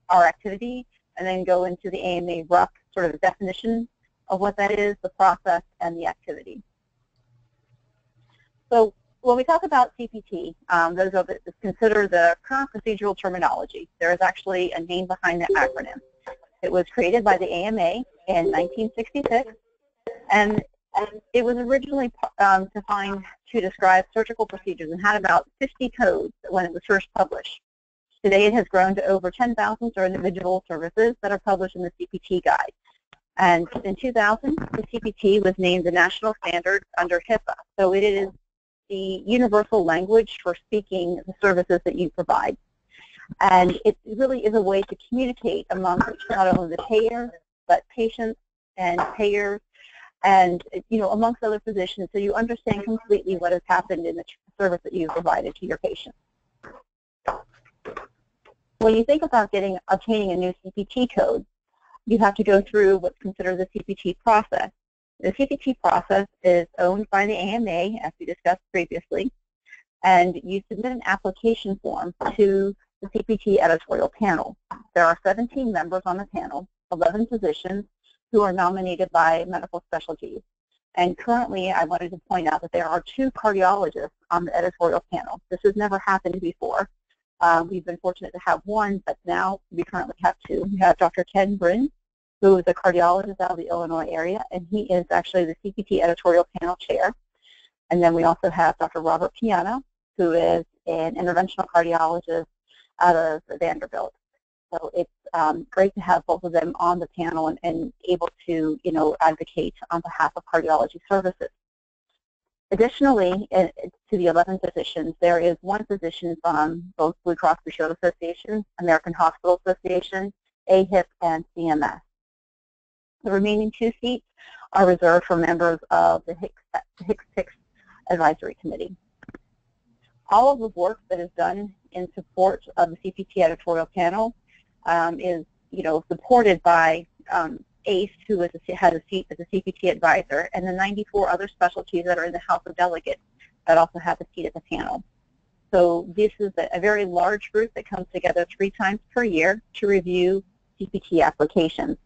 our activity, and then go into the AMA RUC sort of definition of what that is, the process, and the activity. So when we talk about CPT, those of it consider the current procedural terminology. There is actually a name behind the acronym. It was created by the AMA in 1966, and it was originally defined to describe surgical procedures and had about 50 codes when it was first published. Today it has grown to over 10,000 individual services that are published in the CPT guide. And in 2000, the CPT was named the national standard under HIPAA. So it is the universal language for speaking the services that you provide. And it really is a way to communicate amongst not only the payer, but patients and payers and, you know, amongst other physicians, so you understand completely what has happened in the service that you've provided to your patient. When you think about obtaining a new CPT code, you have to go through what's considered the CPT process. The CPT process is owned by the AMA, as we discussed previously, and you submit an application form to the CPT editorial panel. There are 17 members on the panel, 11 physicians who are nominated by medical specialties. And currently, I wanted to point out that there are 2 cardiologists on the editorial panel. This has never happened before. We've been fortunate to have 1, but now we currently have 2. We have Dr. Ken Bryn, who is a cardiologist out of the Illinois area, and he is actually the CPT editorial panel chair. And then we also have Dr. Robert Piano, who is an interventional cardiologist out of Vanderbilt. So it's great to have both of them on the panel and able to, you know, advocate on behalf of cardiology services. Additionally, to the 11 physicians, there is 1 physician from both Blue Cross Blue Shield Association, American Hospital Association, AHIP, and CMS. The remaining 2 seats are reserved for members of the HCPT Advisory Committee. All of the work that is done in support of the CPT editorial panel is, you know, supported by ACE, who has a seat as a CPT advisor, and the 94 other specialties that are in the House of Delegates that also have a seat at the panel. So this is a very large group that comes together 3 times per year to review CPT applications.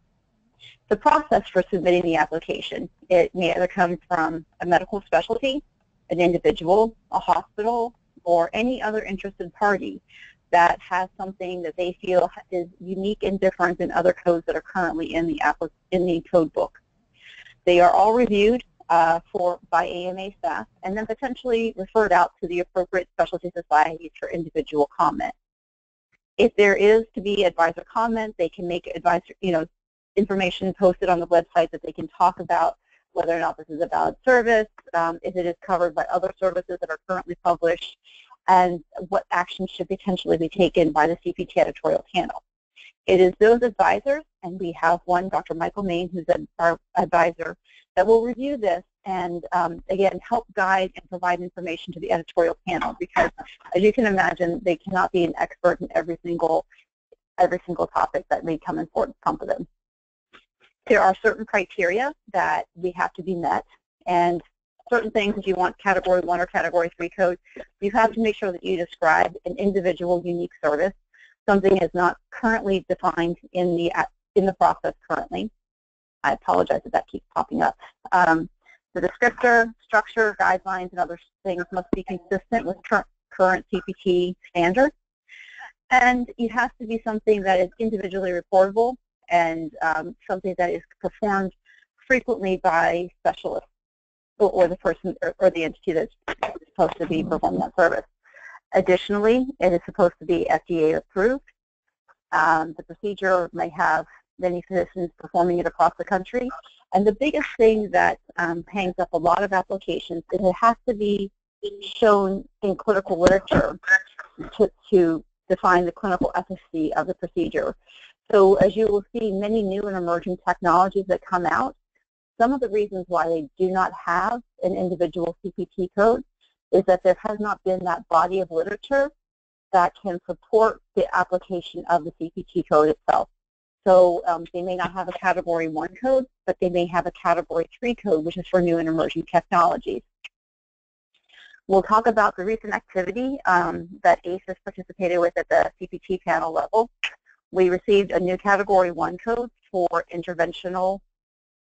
The process for submitting the application, it may either come from a medical specialty, an individual, a hospital, or any other interested party that has something that they feel is unique and different than other codes that are currently in the code book. They are all reviewed by AMA staff and then potentially referred out to the appropriate specialty societies for individual comment. If there is to be advisor comment, they can make advisor, you know, information posted on the website that they can talk about whether or not this is a valid service, if it is covered by other services that are currently published, and what action should potentially be taken by the CPT editorial panel. It is those advisors, and we have one, Dr. Michael Main, who's our advisor, that will review this and, again, help guide and provide information to the editorial panel, because, as you can imagine, they cannot be an expert in every single topic that may come in front of them. There are certain criteria that we have to be met, and certain things, if you want Category 1 or Category 3 code, you have to make sure that you describe an individual unique service. Something is not currently defined in the process currently. I apologize if that keeps popping up. The descriptor, structure, guidelines, and other things must be consistent with current CPT standards. And it has to be something that is individually reportable and something that is performed frequently by specialists or the person or the entity that's supposed to be performing that service. Additionally, it is supposed to be FDA approved. The procedure may have many physicians performing it across the country. And the biggest thing that hangs up a lot of applications is it has to be shown in clinical literature to define the clinical efficacy of the procedure. So as you will see, many new and emerging technologies that come out, some of the reasons why they do not have an individual CPT code is that there has not been that body of literature that can support the application of the CPT code itself. So they may not have a Category 1 code, but they may have a Category 3 code, which is for new and emerging technologies. We'll talk about the recent activity that ACE has participated with at the CPT panel level. We received a new Category 1 code for interventional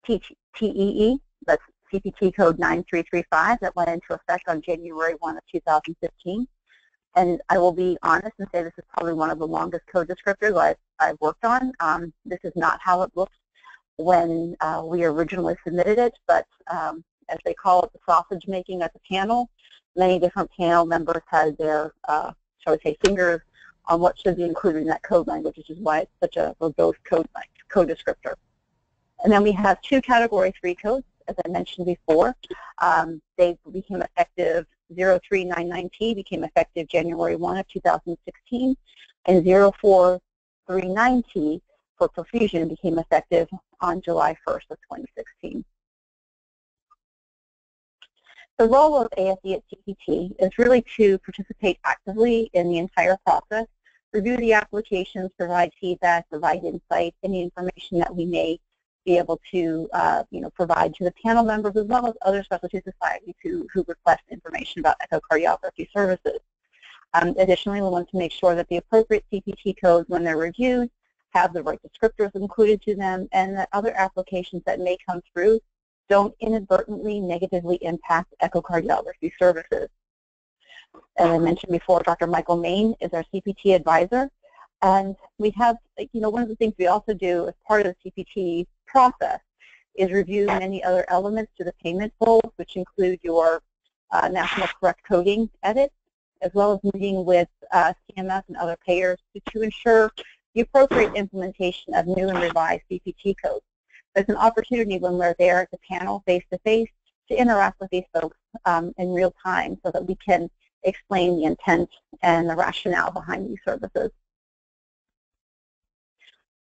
TEE, that's CPT code 9335, that went into effect on January 1 of 2015. And I will be honest and say this is probably one of the longest code descriptors I've worked on. This is not how it looked when we originally submitted it, but as they call it, the sausage making at the panel, many different panel members had their, shall we say, fingers on what should be included in that code language, which is why it's such a verbose code descriptor. And then we have two Category 3 codes, as I mentioned before. They became effective, 0399T became effective January 1 of 2016, and 0439T for perfusion became effective on July 1st of 2016. The role of ASE at CPT is really to participate actively in the entire process, review the applications, provide feedback, provide insight, any information that we may be able to provide to the panel members as well as other specialty societies who request information about echocardiography services. Additionally, we want to make sure that the appropriate CPT codes, when they're reviewed, have the right descriptors included to them, and that other applications that may come through don't inadvertently negatively impact echocardiography services. As I mentioned before, Dr. Michael Main is our CPT advisor, and we have, one of the things we also do as part of the CPT process is review many other elements to the payment rules, which include your national correct coding edits, as well as meeting with CMS and other payers to ensure the appropriate implementation of new and revised CPT codes. There's an opportunity when we're there at the panel face-to-face to interact with these folks in real time so that we can explain the intent and the rationale behind these services.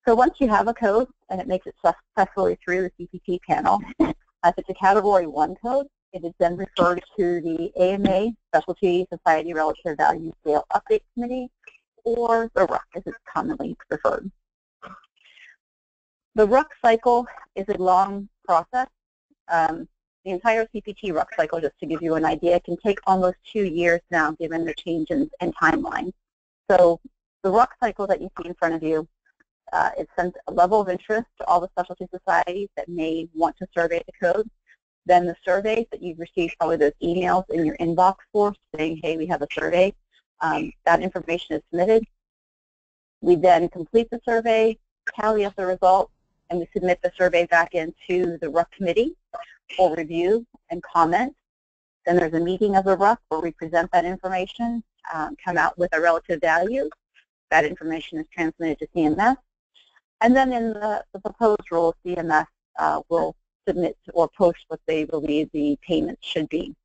So once you have a code and it makes it successfully through the CPT panel, if it's a Category 1 code, it is then referred to the AMA, Specialty Society Relative Value Scale Update Committee, or the RUC as it's commonly preferred. The RUC cycle is a long process. The entire CPT RUC cycle, just to give you an idea, can take almost 2 years now given the change in timeline. So the RUC cycle that you see in front of you, it sends a level of interest to all the specialty societies that may want to survey the code. Then the surveys that you've received, probably those emails in your inbox for saying, hey, we have a survey, that information is submitted. We then complete the survey, tally up the results, and we submit the survey back into the RUC committee for review and comment. Then there's a meeting of the RUC where we present that information, come out with a relative value. That information is transmitted to CMS. And then in the proposed rule, CMS will submit or post what they believe the payments should be.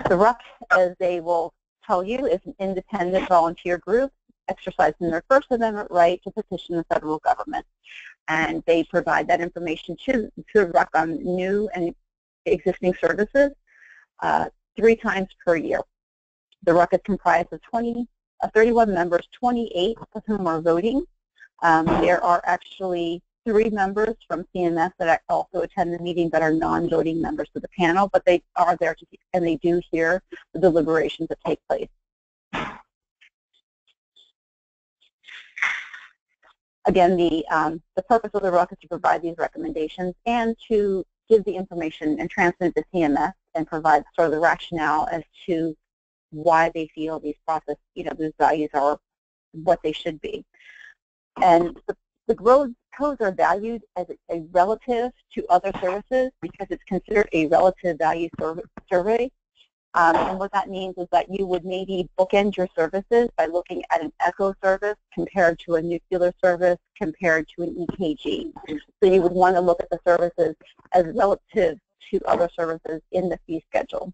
The RUC, as they will tell you, is an independent volunteer group exercising their First Amendment right to petition the federal government. And they provide that information to the RUC on new and existing services 3 times per year. The RUC is comprised of 31 members, 28 of whom are voting. There are actually 3 members from CMS that also attend the meeting that are non-voting members of the panel, but they are there and they do hear the deliberations that take place. Again, the purpose of the RUC is to provide these recommendations and to give the information and transmit to CMS and provide sort of the rationale as to why they feel these these values are what they should be. And the codes are valued as a relative to other services because it's considered a relative value survey. And what that means is that you would maybe bookend your services by looking at an echo service compared to a nuclear service compared to an EKG. So you would want to look at the services as relative to other services in the fee schedule.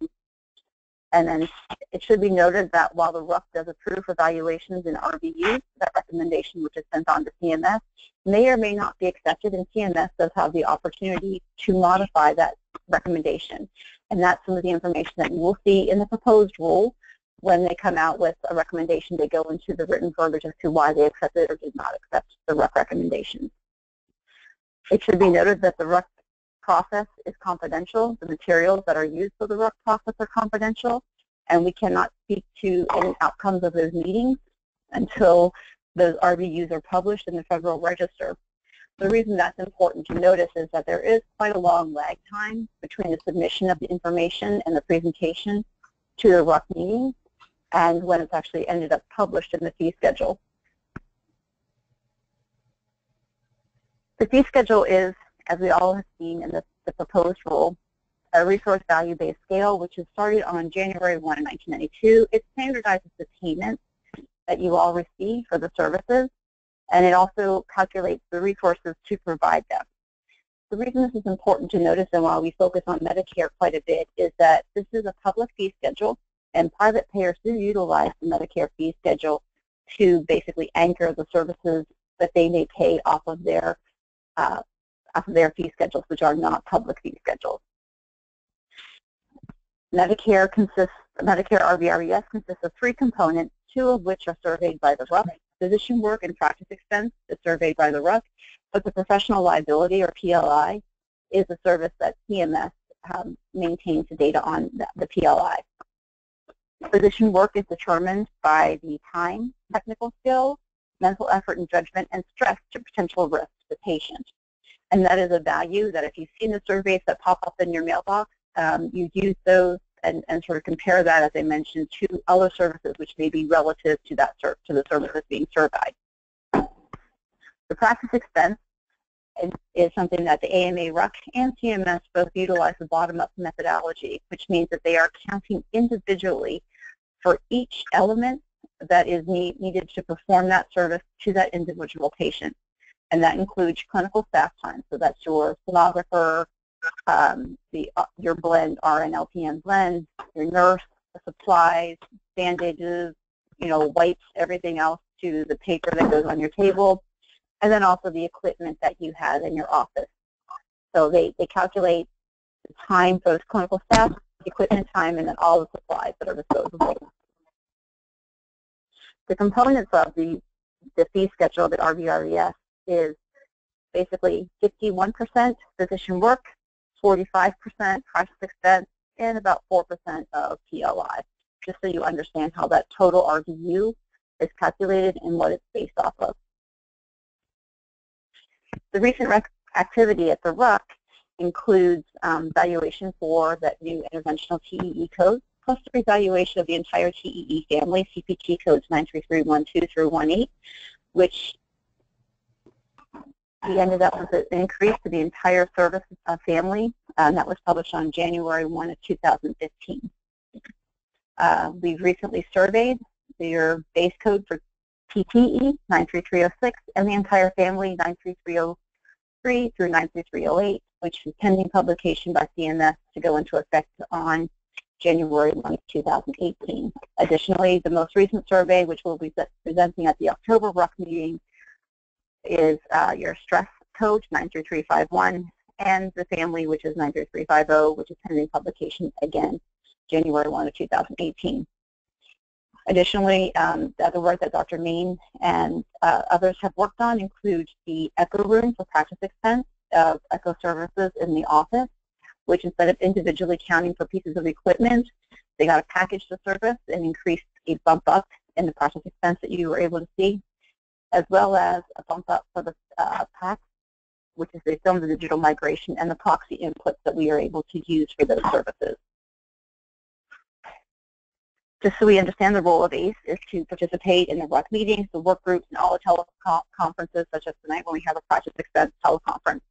And then it should be noted that while the RUC does approve evaluations in RVUs, that recommendation which is sent on to CMS may or may not be accepted, and CMS does have the opportunity to modify that recommendation. And that's some of the information that you will see in the proposed rule when they come out with a recommendation. They go into the written verbiage as to why they accepted or did not accept the RUC recommendations. It should be noted that the RUC process is confidential. The materials that are used for the RUC process are confidential, and we cannot speak to any outcomes of those meetings. until those RVUs are published in the Federal Register. The reason that's important to notice is that there is quite a long lag time between the submission of the information and the presentation to the RUC meeting and when it's actually ended up published in the fee schedule. The fee schedule is, as we all have seen in the proposed rule, a resource value-based scale, which is started on January 1, 1992. It standardizes the payments that you all receive for the services, and it also calculates the resources to provide them. The reason this is important to notice, and while we focus on Medicare quite a bit, is that this is a public fee schedule, and private payers do utilize the Medicare fee schedule to basically anchor the services that they may pay off of their fee schedules, which are not public fee schedules. Medicare RVRES consists of 3 components, 2 of which are surveyed by the RUC. Physician work and practice expense is surveyed by the RUC, but the professional liability, or PLI, is a service that CMS maintains the data on the PLI. Physician work is determined by the time, technical skill, mental effort and judgment, and stress to potential risk to the patient. And that is a value that if you've seen the surveys that pop up in your mailbox, you use those and sort of compare that, as I mentioned, to other services which may be relative to that to the service that's being surveyed. The practice expense is something that the AMA, RUC, and CMS both utilize the bottom-up methodology, which means that they are counting individually for each element that is needed to perform that service to that individual patient. And that includes clinical staff time, so that's your sonographer, your blend, RN, LPN blend, your nurse, the supplies, bandages, wipes, everything else, to the paper that goes on your table, and then also the equipment that you have in your office. So they calculate the time for those clinical staff, equipment time, and then all the supplies that are disposable. The components of the fee schedule, the RVRES, is basically 51% physician work, 45% practice expense, and about 4% of PLI, just so you understand how that total RVU is calculated and what it's based off of. The recent activity at the RUC includes valuation for that new interventional TEE code, plus the evaluation of the entire TEE family, CPT codes 93312 through 18, which we ended up with an increase to the entire service family, and that was published on January 1 of 2015. We've recently surveyed your base code for TTE 93306 and the entire family 93303 through 93308, which is pending publication by CMS to go into effect on January 1, 2018. Additionally, the most recent survey, which we'll be presenting at the October RUC meeting, is your stress code 93351 and the family, which is 93350, which is pending publication again January 1 of 2018. Additionally, the other work that Dr. Main and others have worked on includes the echo room for practice expense of echo services in the office, which instead of individually counting for pieces of equipment, they got to package the service and increase a bump up in the practice expense that you were able to see, as well as a bump up for the PACS, which is the film to digital migration, and the proxy inputs that we are able to use for those services. Just so we understand, the role of ACE is to participate in the RUC meetings, the work groups, and all the teleconferences, such as tonight when we have a practice expense teleconference.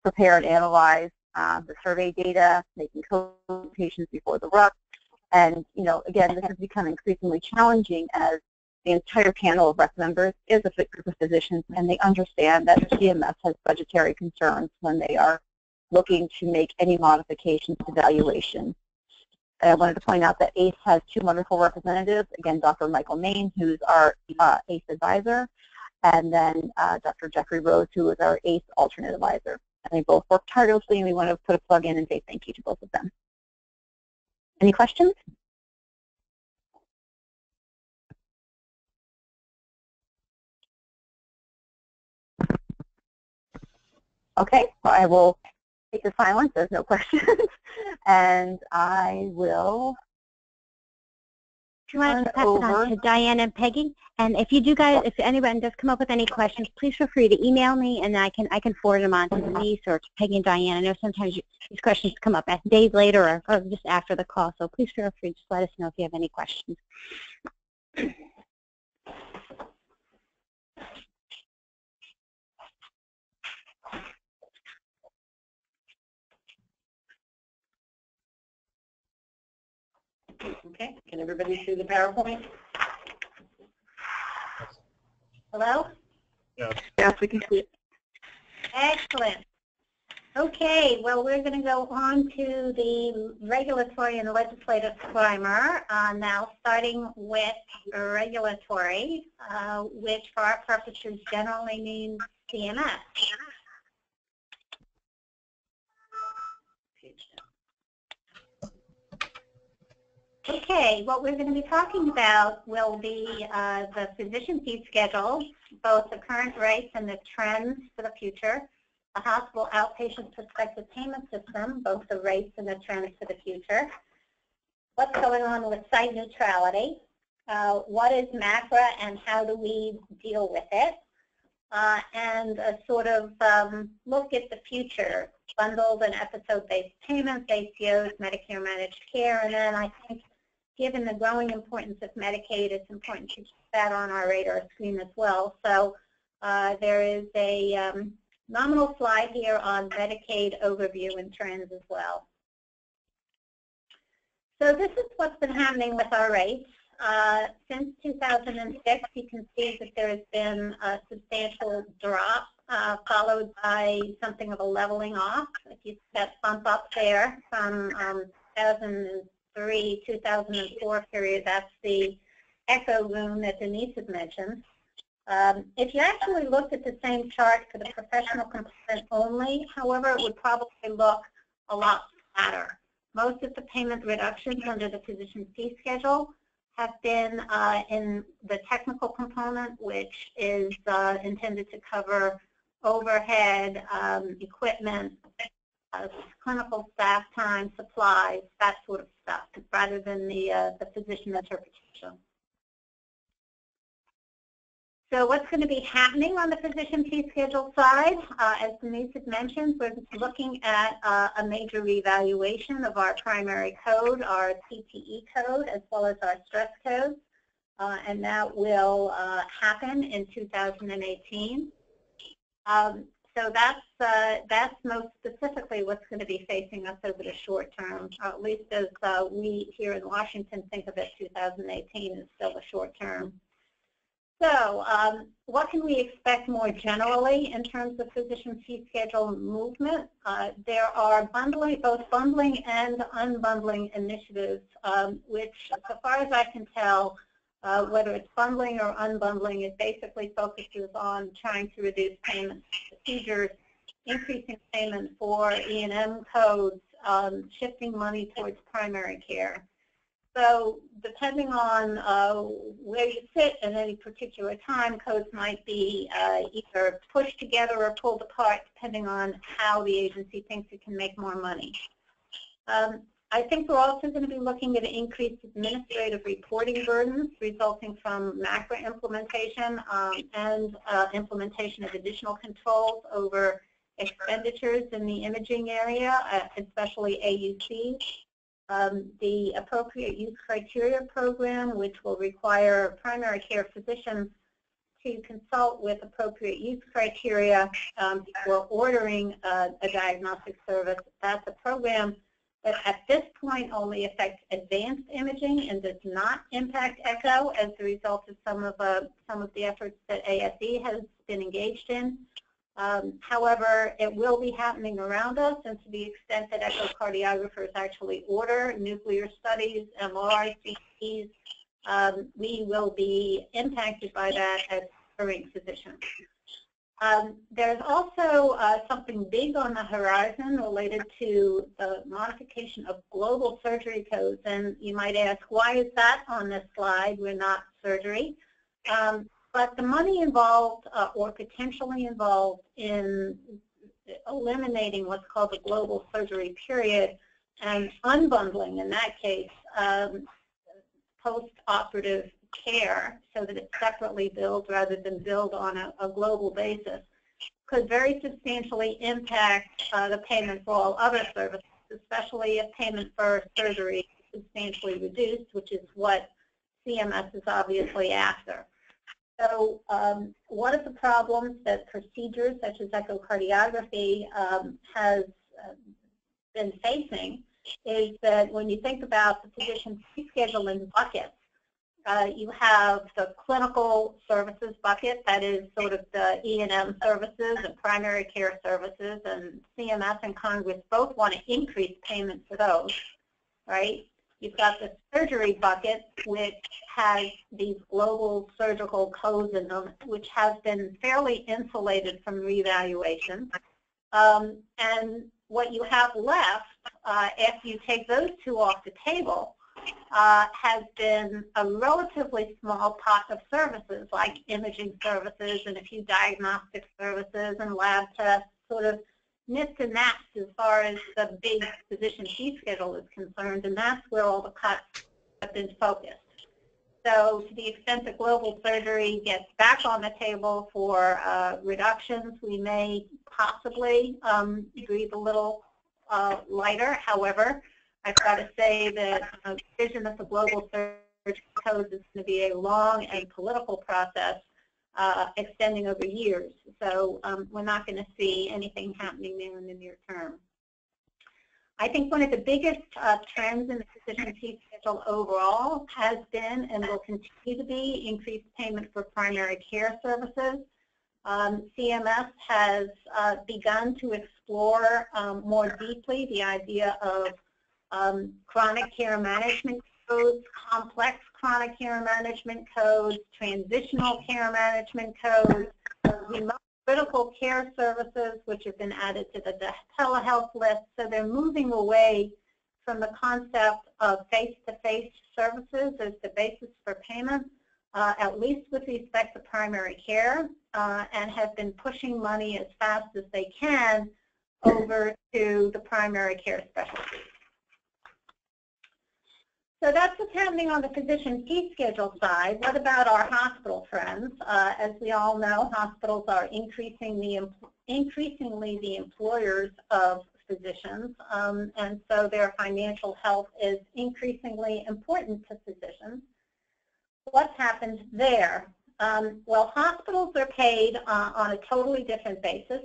Prepare and analyze the survey data, making quotations before the RUC. And, again, this has become increasingly challenging as the entire panel of RUC members is a group of physicians, and they understand that CMS has budgetary concerns when they are looking to make any modifications to valuation. I wanted to point out that ACE has 2 wonderful representatives, again, Dr. Michael Main, who's our ACE advisor, and then Dr. Jeffrey Rose, who is our ACE alternate advisor. And they both work tirelessly, and we want to put a plug in and say thank you to both of them. Any questions? Okay, well, I will take the silence. There's no questions. And I will you want to pass it on to Diane and Peggy? And if you do guys, if anyone does come up with any questions, please feel free to email me, and I can forward them on to Denise or to Peggy and Diane. I know sometimes these questions come up days later or just after the call, so please feel free to just let us know if you have any questions. Okay, can everybody see the PowerPoint? Hello? Yes, we can see it. Excellent. Okay, well, we're going to go on to the regulatory and legislative primer, now starting with regulatory, which for our purposes generally means CMS. Okay, what we're going to be talking about will be the physician fee schedule, both the current rates and the trends for the future, the hospital outpatient prospective payment system, both the rates and the trends for the future, what's going on with site neutrality, what is MACRA and how do we deal with it, and a sort of look at the future, bundled and episode-based payments, ACOs, Medicare Managed Care, and then I think given the growing importance of Medicaid, it's important to keep that on our radar screen as well. So there is a nominal slide here on Medicaid overview and trends as well. So this is what's been happening with our rates. Since 2006, you can see that there has been a substantial drop, followed by something of a leveling off. If you see that bump up there from 2003-2004 period, that's the echo room that Denise had mentioned. If you actually looked at the same chart for the professional component only, however, it would probably look a lot flatter. Most of the payment reductions under the physician fee schedule have been in the technical component, which is intended to cover overhead, equipment, clinical staff time, supplies, that sort of stuff, rather than the physician interpretation. So what's going to be happening on the physician fee schedule side? As Denise had mentioned, we're looking at a major reevaluation of our primary code, our CPE code, as well as our stress codes, and that will happen in 2018. So that's most specifically what's going to be facing us over the short term, at least as we here in Washington think of it. 2018 is still the short term. So what can we expect more generally in terms of physician fee schedule movement? There are both bundling and unbundling initiatives, which, so far as I can tell, whether it's bundling or unbundling, it basically focuses on trying to reduce payment procedures, increasing payment for E&M codes, shifting money towards primary care. So depending on where you sit at any particular time, codes might be either pushed together or pulled apart depending on how the agency thinks it can make more money. I think we're also going to be looking at increased administrative reporting burdens resulting from MACRA implementation and implementation of additional controls over expenditures in the imaging area, especially AUC. The appropriate use criteria program, which will require primary care physicians to consult with appropriate use criteria before ordering a diagnostic service. That's a program that at this point only affects advanced imaging and does not impact echo as a result of some of the efforts that ASE has been engaged in. However, it will be happening around us, and to the extent that echocardiographers actually order nuclear studies, MRI, CTs, we will be impacted by that as referring physicians. There's also something big on the horizon related to the modification of global surgery codes, and you might ask, why is that on this slide? We're not surgery. But the money involved or potentially involved in eliminating what's called the global surgery period and unbundling, in that case, post-operative care so that it's separately billed rather than billed on a global basis could very substantially impact the payment for all other services, especially if payment for surgery is substantially reduced, which is what CMS is obviously after. So one of the problems that procedures such as echocardiography has been facing is that when you think about the physician fee schedule in buckets, you have the clinical services bucket, that is sort of the E&M services and primary care services, and CMS and Congress both want to increase payment for those, right? You've got the surgery bucket, which has these global surgical codes in them, which has been fairly insulated from revaluation. And what you have left, after you take those two off the table, has been a relatively small pot of services like imaging services and a few diagnostic services and lab tests, sort of nits and naps as far as the big physician fee schedule is concerned, and that's where all the cuts have been focused. So to the extent that global surgery gets back on the table for reductions, we may possibly breathe a little lighter. However, I've got to say that the vision of the global surgery codes is going to be a long and political process extending over years. So we're not going to see anything happening there in the near term. I think one of the biggest trends in the physician fee schedule overall has been and will continue to be increased payment for primary care services. CMS has begun to explore more deeply the idea of chronic care management codes, complex chronic care management codes, transitional care management codes, remote critical care services, which have been added to the telehealth list. So they're moving away from the concept of face-to-face services as the basis for payment, at least with respect to primary care, and have been pushing money as fast as they can over to the primary care specialties. So that's what's happening on the physician fee schedule side. What about our hospital friends? As we all know, hospitals are increasingly the employers of physicians, and so their financial health is increasingly important to physicians. What's happened there? Well, hospitals are paid on a totally different basis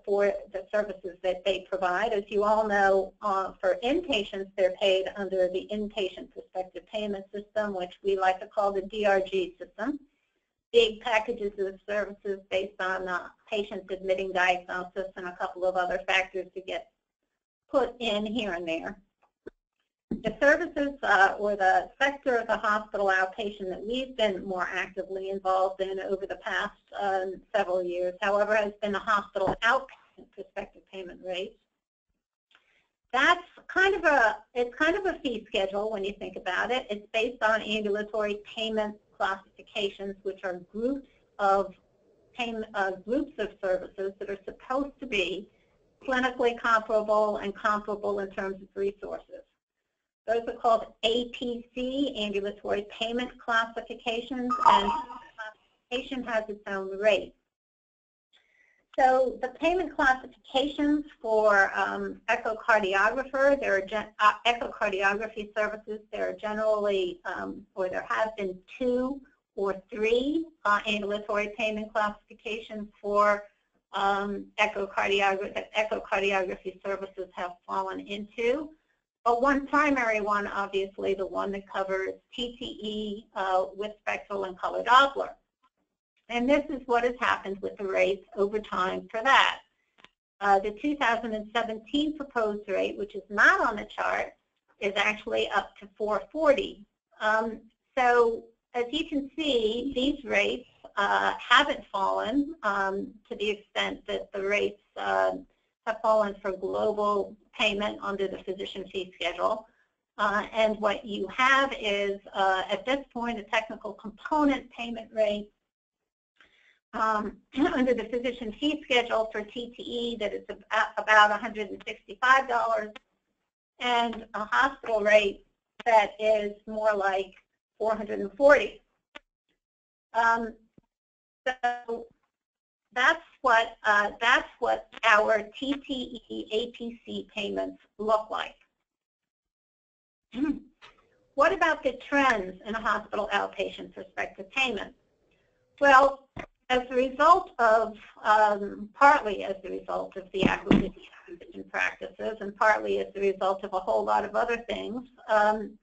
for the services that they provide. As you all know, for inpatients, they're paid under the inpatient prospective payment system, which we like to call the DRG system. Big packages of services based on patients admitting diagnosis and a couple of other factors to get put in here and there. The services or the sector of the hospital outpatient that we've been more actively involved in over the past several years, however, has been the hospital outpatient prospective payment rate. That's kind of a fee schedule when you think about it. It's based on ambulatory payment classifications, which are groups of services that are supposed to be clinically comparable and comparable in terms of resources. Those are called APC, ambulatory payment classifications, and each classification has its own rate. So the payment classifications for echocardiographer, echocardiography services, there are generally, or there have been 2 or 3 ambulatory payment classifications for echocardiography that echocardiography services have fallen into. But one primary one, obviously, the one that covers TTE with spectral and color Doppler. And this is what has happened with the rates over time for that. The 2017 proposed rate, which is not on the chart, is actually up to $440. So as you can see, these rates haven't fallen to the extent that the rates have fallen for global payment under the physician fee schedule. And what you have is, at this point, a technical component payment rate under the physician fee schedule for TTE that is about $165, and a hospital rate that is more like $440. So that's what our TTE APC payments look like. What about the trends in a hospital outpatient prospective payment? Well, as a result of, partly as a result of the acquisition practices and partly as a result of a whole lot of other things,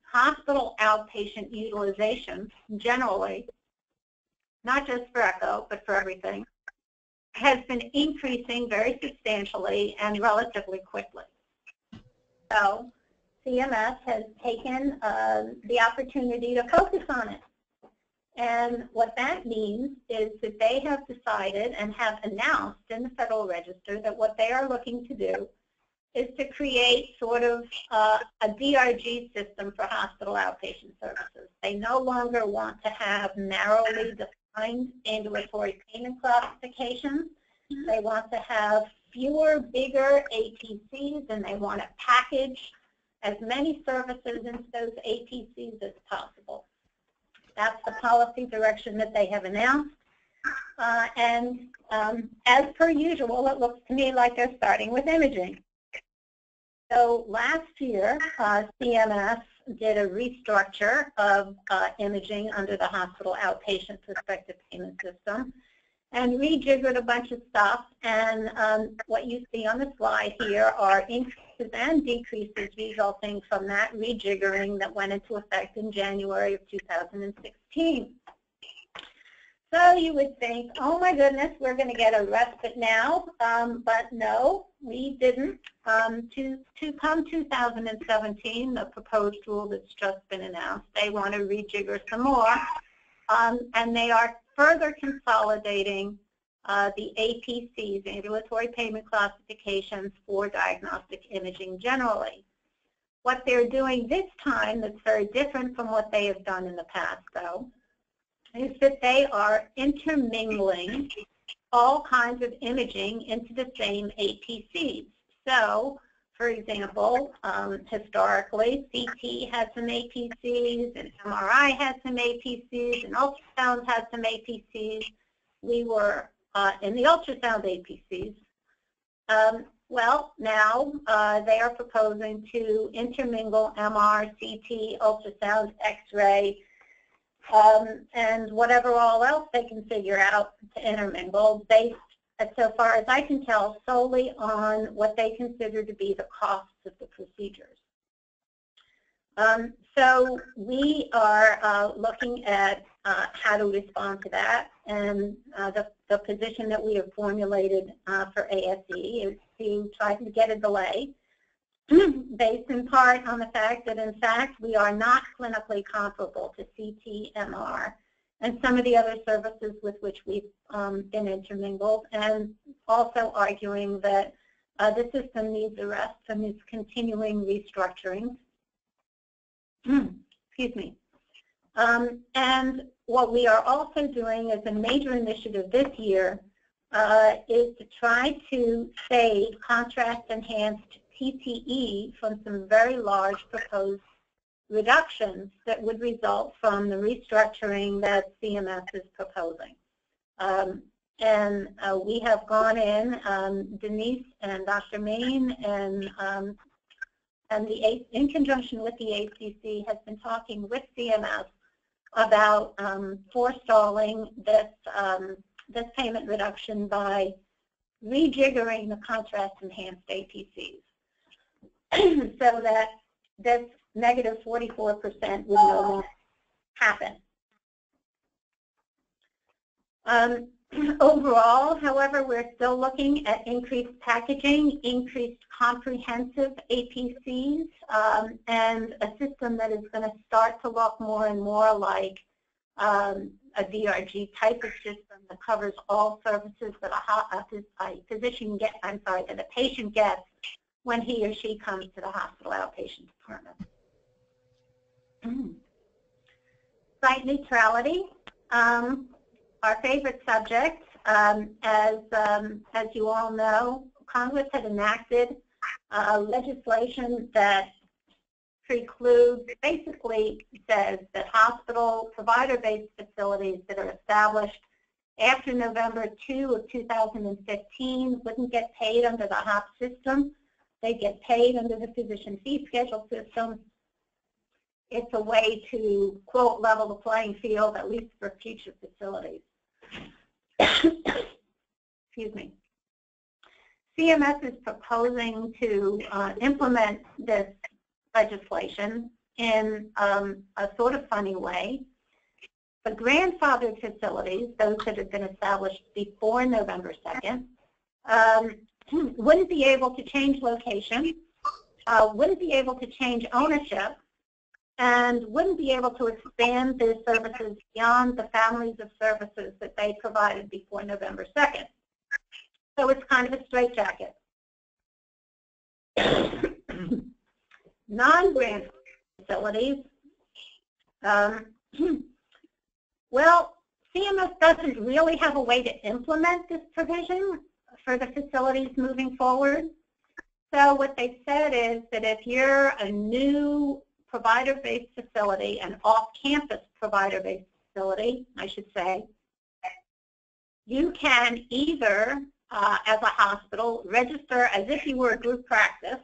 hospital outpatient utilization generally, not just for echo, but for everything, has been increasing very substantially and relatively quickly. So CMS has taken the opportunity to focus on it. And what that means is that they have decided and have announced in the Federal Register that what they are looking to do is to create sort of a DRG system for hospital outpatient services. They no longer want to have narrowly defined ambulatory payment classifications. They want to have fewer, bigger APCs, and they want to package as many services into those APCs as possible. That's the policy direction that they have announced. As per usual, it looks to me like they're starting with imaging. So last year, CMS did a restructure of imaging under the hospital outpatient prospective payment system and rejiggered a bunch of stuff. And what you see on the slide here are increases and decreases resulting from that rejiggering that went into effect in January of 2016. So you would think, oh my goodness, we're going to get a respite now, but no, we didn't. To come 2017, the proposed rule that's just been announced, they want to rejigger some more, and they are further consolidating the APCs, ambulatory payment classifications, for diagnostic imaging generally. What they're doing this time that's very different from what they have done in the past, though, is that they are intermingling all kinds of imaging into the same APCs. So, for example, historically, CT had some APCs, and MRI had some APCs, and ultrasound had some APCs. We were in the ultrasound APCs. Well, now they are proposing to intermingle MR, CT, ultrasound, X-ray, and whatever all else they can figure out to intermingle, based, so far as I can tell, solely on what they consider to be the costs of the procedures. So we are looking at how to respond to that, and the position that we have formulated for ASE is to try to get a delay, based in part on the fact that, in fact, we are not clinically comparable to CT, MR, and some of the other services with which we've been intermingled, and also arguing that the system needs a rest from its continuing restructuring. Excuse me. And what we are also doing as a major initiative this year is to try to save contrast-enhanced TTE from some very large proposed reductions that would result from the restructuring that CMS is proposing. And we have gone in, Denise and Dr. Main, and in conjunction with the ACC, has been talking with CMS about forestalling this payment reduction by rejiggering the contrast-enhanced APCs, so that this negative 44% would no longer happen. Overall, however, we're still looking at increased packaging, increased comprehensive APCs, and a system that is going to start to look more and more like a DRG type of system that covers all services that a physician gets, that a patient gets when he or she comes to the hospital outpatient department. Site neutrality, our favorite subject. As you all know, Congress had enacted legislation that basically says that hospital provider-based facilities that are established after November 2 of 2015 wouldn't get paid under the HOP system. They get paid under the physician fee schedule system. It's a way to, quote, level the playing field, at least for future facilities. Excuse me. CMS is proposing to implement this legislation in a sort of funny way. The grandfathered facilities, those that have been established before November 2nd, wouldn't be able to change location, wouldn't be able to change ownership, and wouldn't be able to expand their services beyond the families of services that they provided before November 2nd. So it's kind of a straitjacket. Non-grant facilities, well, CMS doesn't really have a way to implement this provision for the facilities moving forward. So what they said is that if you're a new provider-based facility, an off-campus provider-based facility, I should say, you can either, as a hospital, register as if you were a group practice,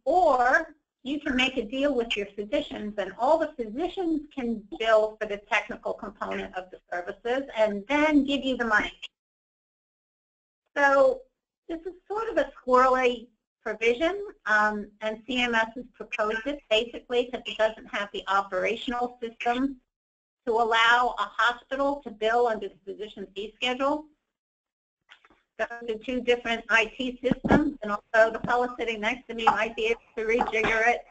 or you can make a deal with your physicians, and all the physicians can bill for the technical component of the services and then give you the money. So this is sort of a squirrely provision, and CMS has proposed it basically because it doesn't have the operational system to allow a hospital to bill under the physician fee schedule. Those are two different IT systems, and also the fellow sitting next to me might be able to rejigger it.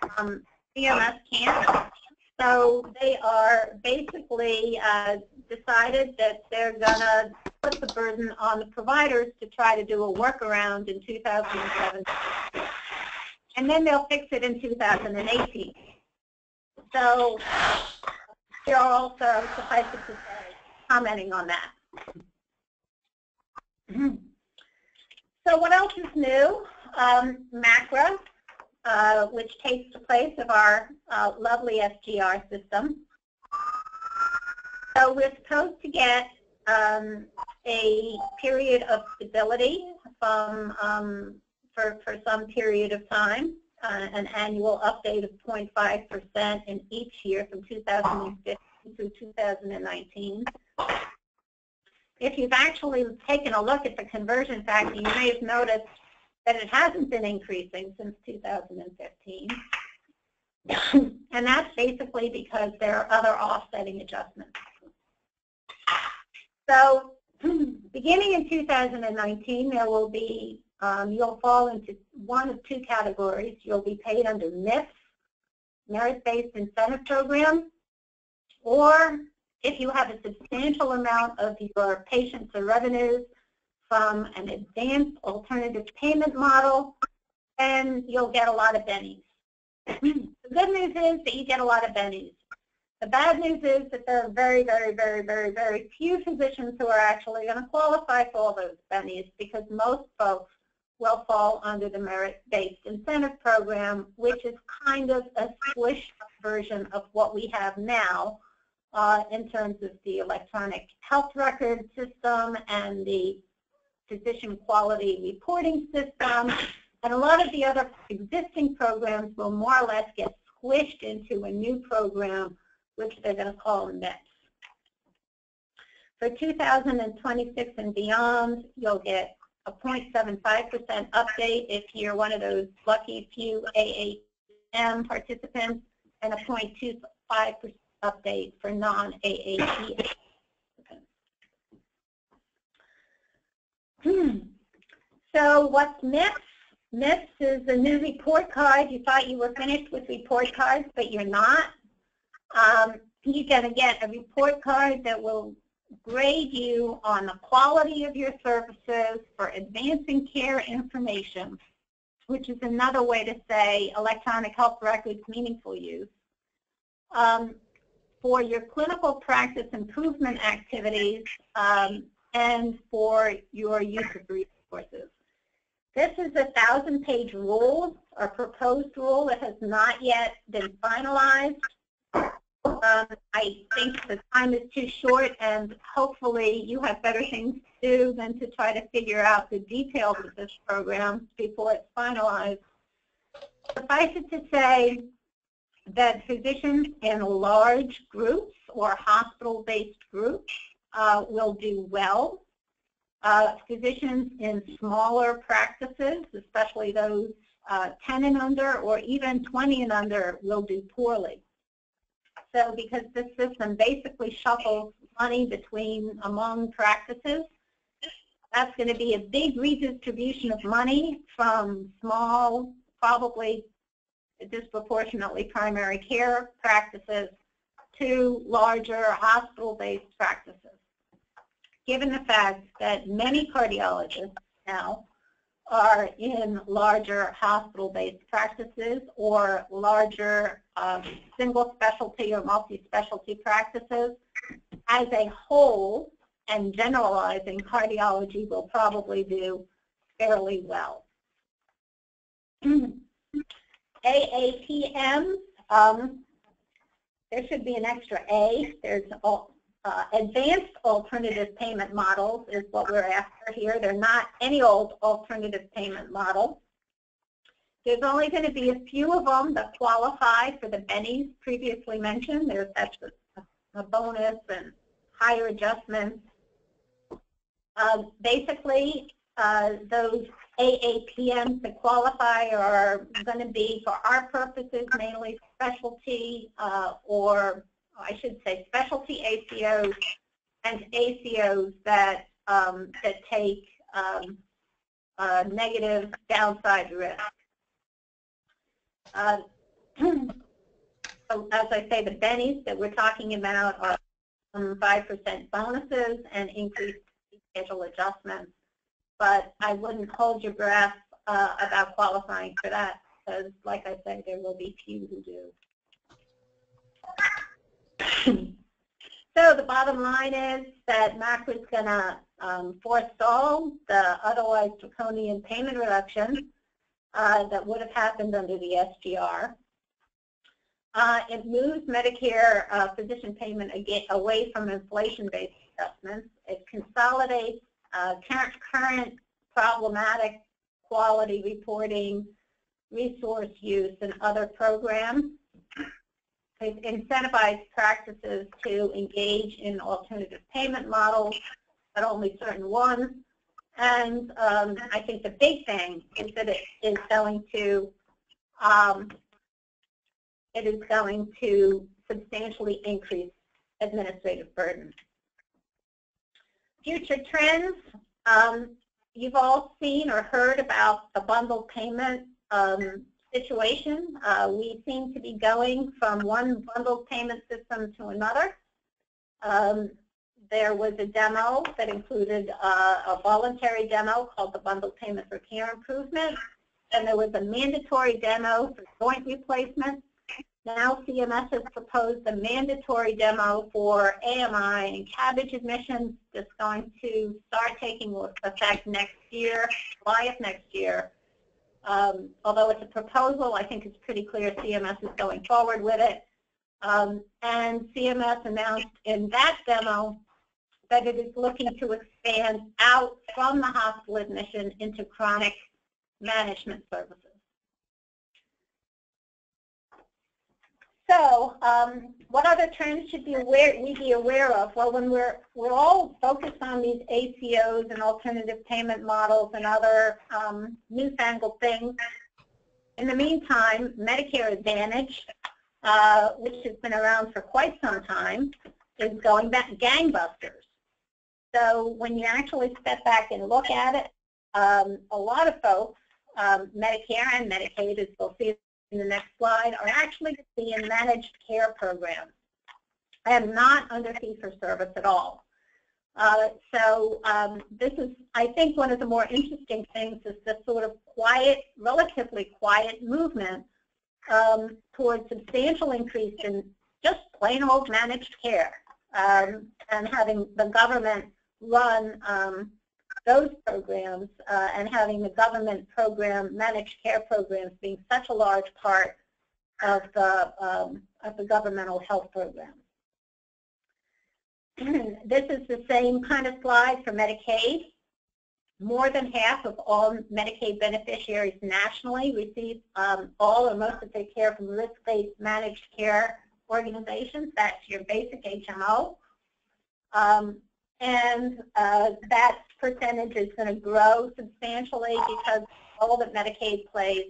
CMS can't. So they are basically decided that they're going to put the burden on the providers to try to do a workaround in 2007. And then they'll fix it in 2018. So they're also, suffice it to say, commenting on that. So what else is new? MACRA, which takes the place of our lovely SGR system. So we're supposed to get a period of stability from, for some period of time, an annual update of 0.5% in each year from 2015 through 2019. If you've actually taken a look at the conversion factor, you may have noticed that it hasn't been increasing since 2015. And that's basically because there are other offsetting adjustments. So beginning in 2019, there will be, you'll fall into one of two categories. You'll be paid under MIPS, Merit-Based Incentive Program, or if you have a substantial amount of your patients or revenues from an advanced alternative payment model, then you'll get a lot of bennies. The good news is that you get a lot of bennies. The bad news is that there are very, very, very, very, very few physicians who are actually going to qualify for all those bennies, because most folks will fall under the Merit-Based Incentive Program, which is kind of a squished version of what we have now in terms of the electronic health record system and the physician quality reporting system. And a lot of the other existing programs will more or less get squished into a new program, which they're going to call MIPS. For 2026 and beyond, you'll get a 0.75% update if you're one of those lucky few AAM participants, and a 0.25% update for non-AAP participants. So what's MIPS? MIPS is a new report card. You thought you were finished with report cards, but you're not. You're going to get a report card that will grade you on the quality of your services for advancing care information, which is another way to say electronic health records meaningful use, for your clinical practice improvement activities, and for your use of resources. This is a 1,000-page rule, or proposed rule that has not yet been finalized. I think the time is too short, and hopefully you have better things to do than to try to figure out the details of this program before it's finalized. Suffice it to say that physicians in large groups or hospital-based groups will do well. Physicians in smaller practices, especially those 10 and under or even 20 and under, will do poorly. So because this system basically shuffles money among practices, that's going to be a big redistribution of money from small, probably disproportionately primary care practices to larger hospital-based practices. Given the fact that many cardiologists now are in larger hospital-based practices or larger single specialty or multi-specialty practices, as a whole, and generalizing, cardiology will probably do fairly well. AAPM, there should be an extra A. There's advanced alternative payment models is what we're after here. They're not any old alternative payment model. There's only going to be a few of them that qualify for the bennies previously mentioned. That's a bonus and higher adjustments. Basically, those AAPMs that qualify are going to be, for our purposes, mainly specialty or I should say specialty ACOs and ACOs that take negative downside risk. So as I say, the bennies that we're talking about are 5% bonuses and increased schedule adjustments. But I wouldn't hold your breath about qualifying for that, because, like I said, there will be few who do. So the bottom line is that MACRA is going to forestall the otherwise draconian payment reduction that would have happened under the SGR. It moves Medicare physician payment away from inflation-based adjustments. It consolidates current problematic quality reporting, resource use, and other programs. It incentivizes practices to engage in alternative payment models, but only certain ones. And I think the big thing is that it is going to substantially increase administrative burden. Future trends, you've all seen or heard about the bundled payment situation. We seem to be going from one bundled payment system to another. There was a demo that included a voluntary demo called the Bundled Payment for Care Improvement, and there was a mandatory demo for joint replacement. Now CMS has proposed a mandatory demo for AMI and cabbage admissions that's going to start taking effect next year, July of next year. Although it's a proposal, I think it's pretty clear CMS is going forward with it. And CMS announced in that demo that it is looking to expand out from the hospital admission into chronic management services. So what other trends should we be aware of? Well, when we're all focused on these ACOs and alternative payment models and other newfangled things, in the meantime, Medicare Advantage, which has been around for quite some time, is going back gangbusters. So when you actually step back and look at it, a lot of folks, Medicare and Medicaid, as we'll see in the next slide, are actually in managed care programs and not under fee-for-service at all. So this is, I think, one of the more interesting things is this sort of quiet, relatively quiet movement towards substantial increase in just plain old managed care and having the government run those programs and having the government program, managed care programs being such a large part of the governmental health program. This is the same kind of slide for Medicaid. More than half of all Medicaid beneficiaries nationally receive all or most of their care from risk-based managed care organizations. That's your basic HMO. And that percentage is going to grow substantially because all that Medicaid plays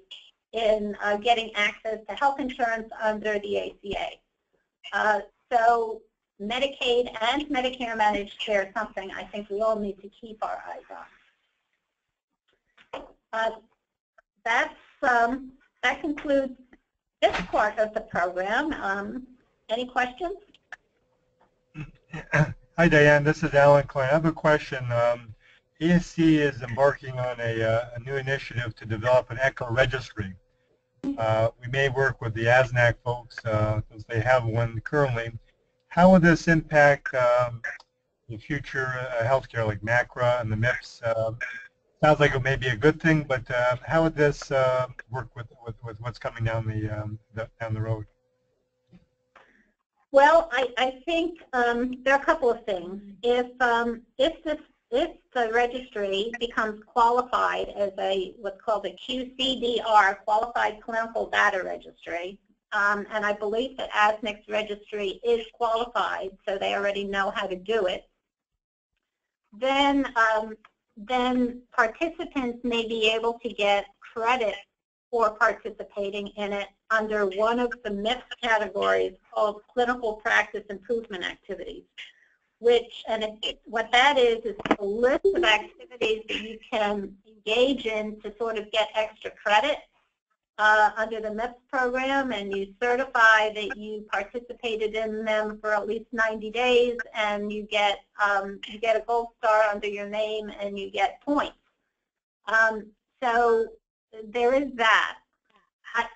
in getting access to health insurance under the ACA. So Medicaid and Medicare managed care is something I think we all need to keep our eyes on. That concludes this part of the program. Any questions? Hi, Diane. This is Alan Klein. I have a question. ASE is embarking on a new initiative to develop an ECHO registry. We may work with the ASNAC folks since they have one currently. How will this impact the future healthcare, like MACRA and the MIPS? Sounds like it may be a good thing, but how would this work with what's coming down the road? Well, I think there are a couple of things. If the registry becomes qualified as what's called a QCDR, Qualified Clinical Data Registry, and I believe that ASNC's registry is qualified, so they already know how to do it, then participants may be able to get credit for participating in it under one of the MIPS categories called Clinical Practice Improvement Activities, what that is a list of activities that you can engage in to sort of get extra credit under the MIPS program, and you certify that you participated in them for at least 90 days, and you get a gold star under your name, and you get points. So there is that.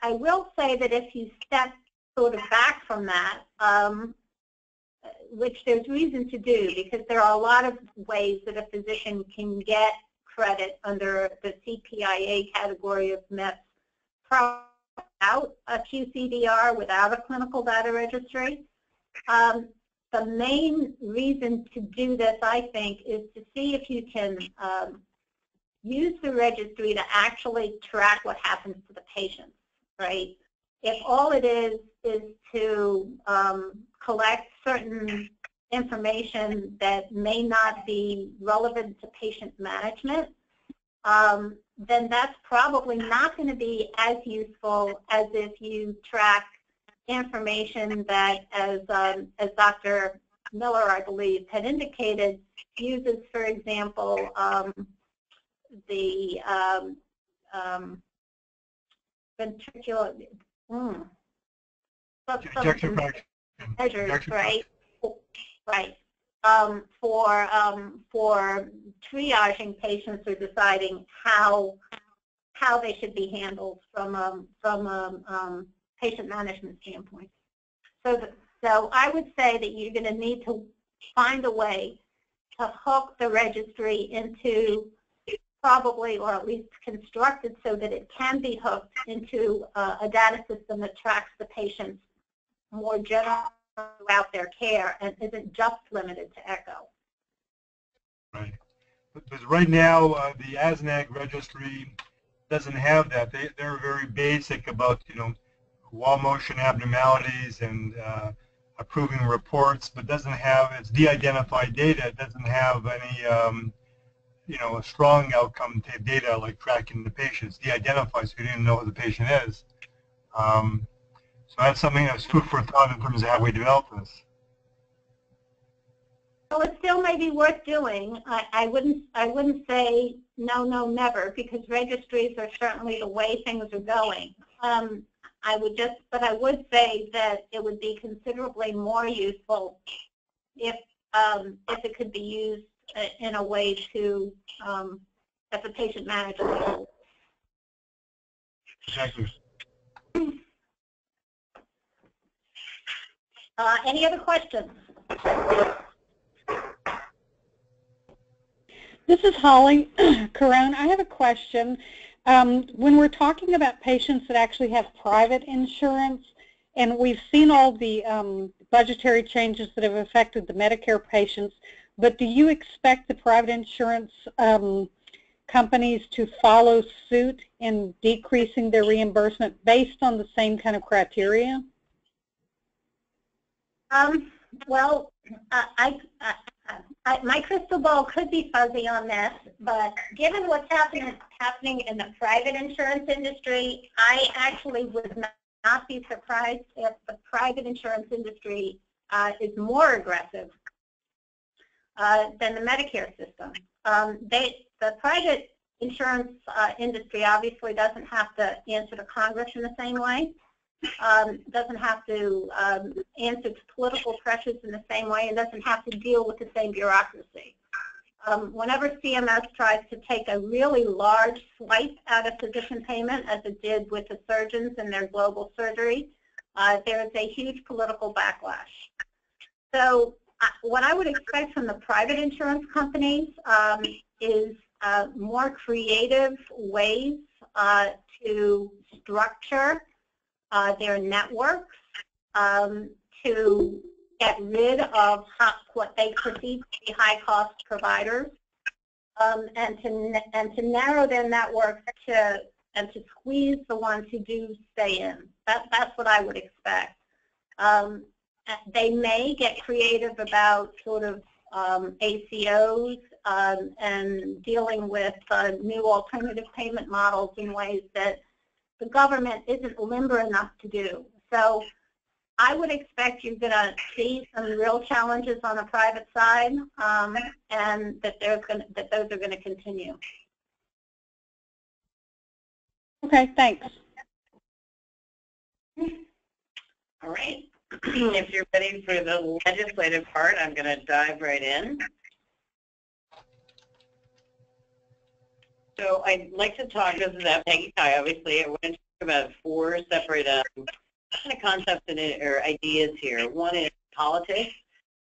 I will say that if you step sort of back from that, which there's reason to do, because there are a lot of ways that a physician can get credit under the CPIA category of MIPS without a QCDR, without a clinical data registry. The main reason to do this, I think, is to see if you can use the registry to actually track what happens to the patients, right? If all it is to collect certain information that may not be relevant to patient management, then that's probably not going to be as useful as if you track information that, as Dr. Miller, I believe, had indicated, uses, for example, the ventricular measures, right? Right. For triaging patients or deciding how they should be handled from a patient management standpoint. So I would say that you're going to need to find a way to hook the registry into probably, or at least construct it so that it can be hooked into a data system that tracks the patients more generally throughout their care and isn't just limited to ECHO. Right. Because right now, the ASNAC registry doesn't have that. They're very basic about, wall motion abnormalities and approving reports, but doesn't have, it's de-identified data. It doesn't have any, a strong outcome type data like tracking the patients. De-identified, so you didn't know who the patient is. So that's something that's food for thought in terms of how we develop this. Well, it still may be worth doing. I wouldn't say no, never, because registries are certainly the way things are going. But I would say that it would be considerably more useful if it could be used in a way to as a patient manager. Exactly. Any other questions? This is Holly Carone. I have a question. When we're talking about patients that actually have private insurance, and we've seen all the budgetary changes that have affected the Medicare patients, but do you expect the private insurance companies to follow suit in decreasing their reimbursement based on the same kind of criteria? Well, my crystal ball could be fuzzy on this, but given what's happening in the private insurance industry, I actually would not be surprised if the private insurance industry is more aggressive than the Medicare system. The private insurance industry obviously doesn't have to answer to Congress in the same way. Doesn't have to answer to political pressures in the same way, and doesn't have to deal with the same bureaucracy. Whenever CMS tries to take a really large swipe out of physician payment, as it did with the surgeons and their global surgery, there is a huge political backlash. So what I would expect from the private insurance companies is more creative ways to structure their networks to get rid of what they perceive to be high-cost providers, and to narrow their networks and to squeeze the ones who do stay in. That's what I would expect. They may get creative about sort of ACOs and dealing with new alternative payment models in ways that the government isn't limber enough to do. So I would expect you're going to see some real challenges on the private side, and that those are going to continue. Okay, thanks. All right. If you're ready for the legislative part, I'm going to dive right in. So I'd like to talk, this is Peggy Ty, obviously. I want to talk about 4 separate kind of concepts or ideas here. One is politics,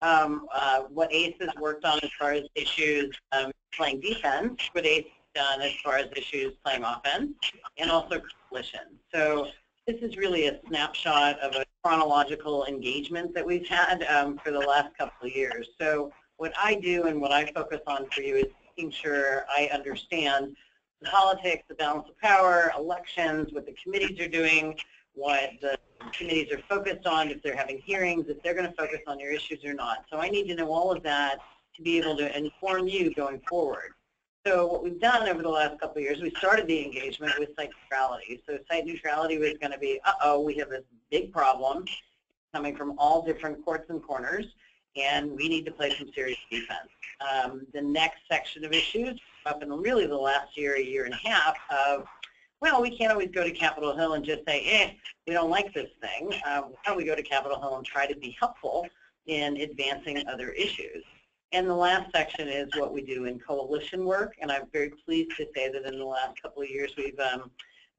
what ACE has worked on as far as issues playing defense, what ACE has done as far as issues playing offense, and also coalition. So this is really a snapshot of a chronological engagement that we've had for the last couple of years. So what I do and what I focus on for you is making sure I understand the politics, the balance of power, elections, what the committees are doing, what the committees are focused on, if they're having hearings, if they're going to focus on your issues or not. So I need to know all of that to be able to inform you going forward. So what we've done over the last couple of years, we started the engagement with site neutrality. So site neutrality was going to be, we have this big problem coming from all different courts and corners, and we need to play some serious defense. The next section of issues up in really the last year, year and a half of, well, we can't always go to Capitol Hill and just say, we don't like this thing. Why don't we go to Capitol Hill and try to be helpful in advancing other issues? And the last section is what we do in coalition work, and I'm very pleased to say that in the last couple of years we've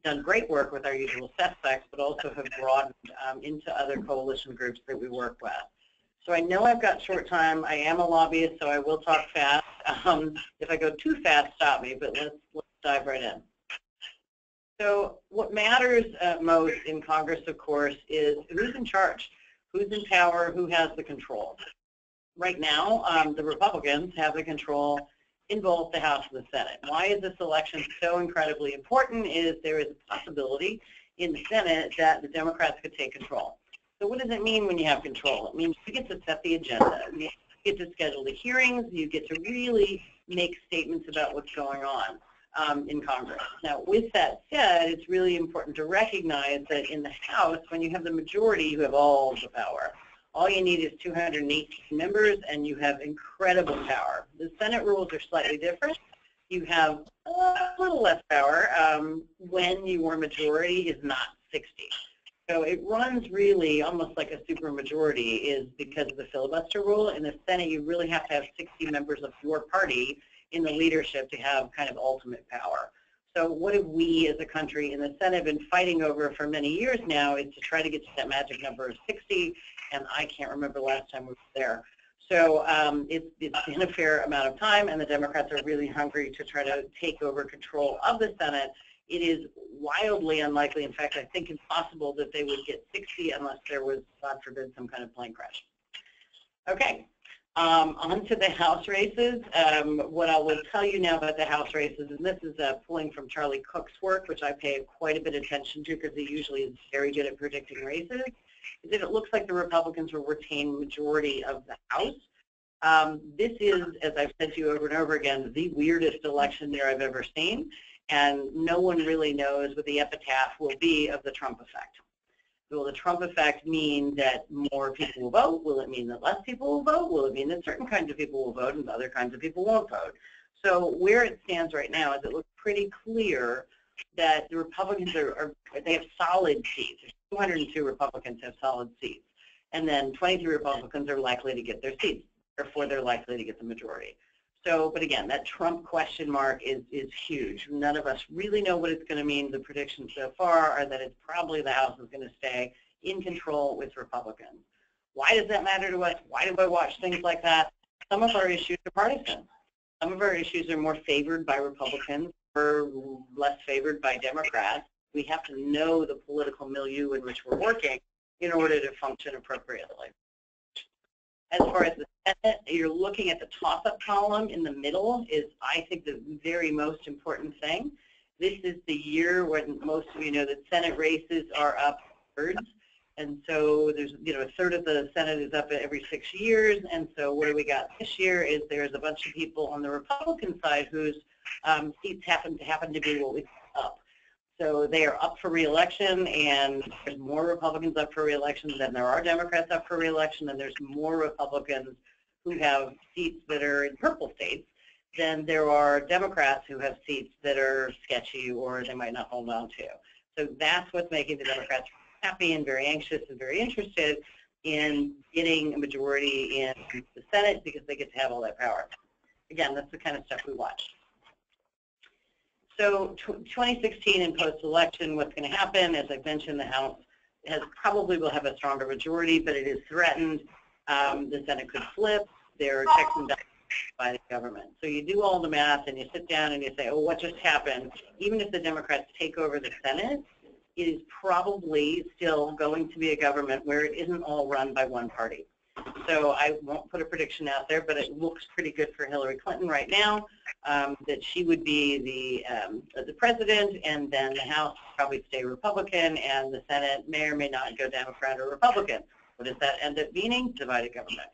done great work with our usual suspects, but also have broadened into other coalition groups that we work with. So I know I've got short time. I am a lobbyist, so I will talk fast. If I go too fast, stop me, but let's dive right in. So what matters most in Congress, of course, is who's in charge, who's in power, who has the control. Right now, the Republicans have the control in both the House and the Senate. Why is this election so incredibly important is there is a possibility in the Senate that the Democrats could take control. So what does it mean when you have control? It means you get to set the agenda. You get to schedule the hearings. You get to really make statements about what's going on in Congress. Now, with that said, it's really important to recognize that in the House, when you have the majority, you have all the power. All you need is 218 members, and you have incredible power. The Senate rules are slightly different. You have a little less power when your majority is not 60. So it runs really almost like a supermajority is because of the filibuster rule. In the Senate, you really have to have 60 members of your party in the leadership to have kind of ultimate power. So what have we as a country in the Senate been fighting over for many years now is to try to get to that magic number of 60, and I can't remember the last time we were there. So it's been a fair amount of time, and the Democrats are really hungry to try to take over control of the Senate. It is wildly unlikely, in fact, I think impossible that they would get 60 unless there was, God forbid, some kind of plane crash. Okay, on to the House races. What I will tell you now about the House races, and this is pulling from Charlie Cook's work, which I pay quite a bit of attention to because he usually is very good at predicting races, is that it looks like the Republicans will retain majority of the House. This is, as I've said to you over and over again, the weirdest election year I've ever seen, and no one really knows what the epitaph will be of the Trump effect. Will the Trump effect mean that more people will vote? Will it mean that less people will vote? Will it mean that certain kinds of people will vote and other kinds of people won't vote? So where it stands right now is it looks pretty clear that the Republicans they have solid seats. There's 202 Republicans have solid seats, and then 23 Republicans are likely to get their seats. Therefore, they're likely to get the majority. So, but again, that Trump question mark is huge. None of us really know what it's going to mean. The predictions so far are that it's probably the House is going to stay in control with Republicans. Why does that matter to us? Why do I watch things like that? Some of our issues are partisan. Some of our issues are more favored by Republicans or less favored by Democrats. We have to know the political milieu in which we're working in order to function appropriately. As far as the Senate, you're looking at the toss-up column in the middle is, I think, the very most important thing. This is the year when most of you know that Senate races are up thirds, and so there's, a third of the Senate is up every 6 years, and so what do we got this year is there's a bunch of people on the Republican side whose seats happen to be what we call up. So they are up for re-election, and there's more Republicans up for re-election than there are Democrats up for re-election, and there's more Republicans who have seats that are in purple states than there are Democrats who have seats that are sketchy or they might not hold on to. So that's what's making the Democrats happy and very anxious and very interested in getting a majority in the Senate because they get to have all that power. Again, that's the kind of stuff we watch. So 2016 and post-election, what's going to happen? As I mentioned, the House probably will have a stronger majority, but it is threatened. The Senate could flip. There are checks and balances by the government. So you do all the math and you sit down and you say, oh, what just happened? Even if the Democrats take over the Senate, it is probably still going to be a government where it isn't all run by one party. So I won't put a prediction out there, but it looks pretty good for Hillary Clinton right now, that she would be the president, and then the House will probably stay Republican, and the Senate may or may not go Democrat or Republican. What does that end up meaning? Divided government.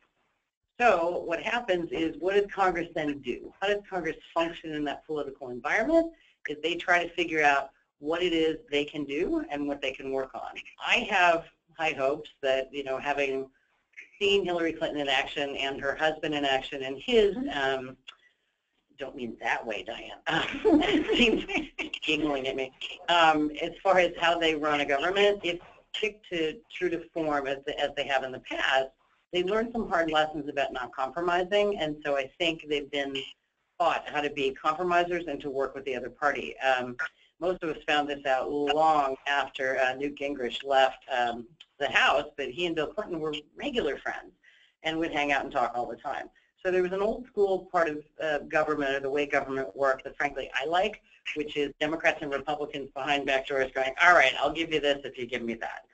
So what happens is, what does Congress then do? How does Congress function in that political environment? Is they try to figure out what it is they can do and what they can work on. I have high hopes that, having seen Hillary Clinton in action and her husband in action and his, don't mean that way, Diane, seems giggling at me, as far as how they run a government, if stick to true to form as they have in the past, they learned some hard lessons about not compromising, and so I think they've been taught how to be compromisers and to work with the other party. Most of us found this out long after Newt Gingrich left the House, but he and Bill Clinton were regular friends and would hang out and talk all the time. So there was an old school part of government, or the way government works, that frankly I like, which is Democrats and Republicans behind back doors going, all right, I'll give you this if you give me that.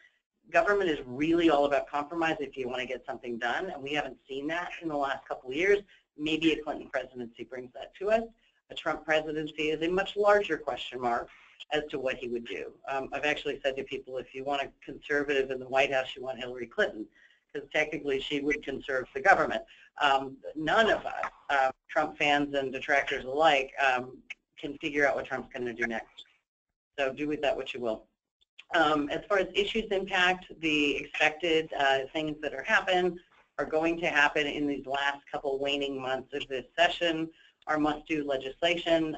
Government is really all about compromise if you want to get something done, and we haven't seen that in the last couple of years. Maybe a Clinton presidency brings that to us. A Trump presidency is a much larger question mark as to what he would do. I've actually said to people, if you want a conservative in the White House, you want Hillary Clinton, because technically she would conserve the government. None of us, Trump fans and detractors alike, can figure out what Trump's going to do next. So do with that what you will. As far as issues impact, the expected things that are going to happen in these last couple waning months of this session are must-do legislation.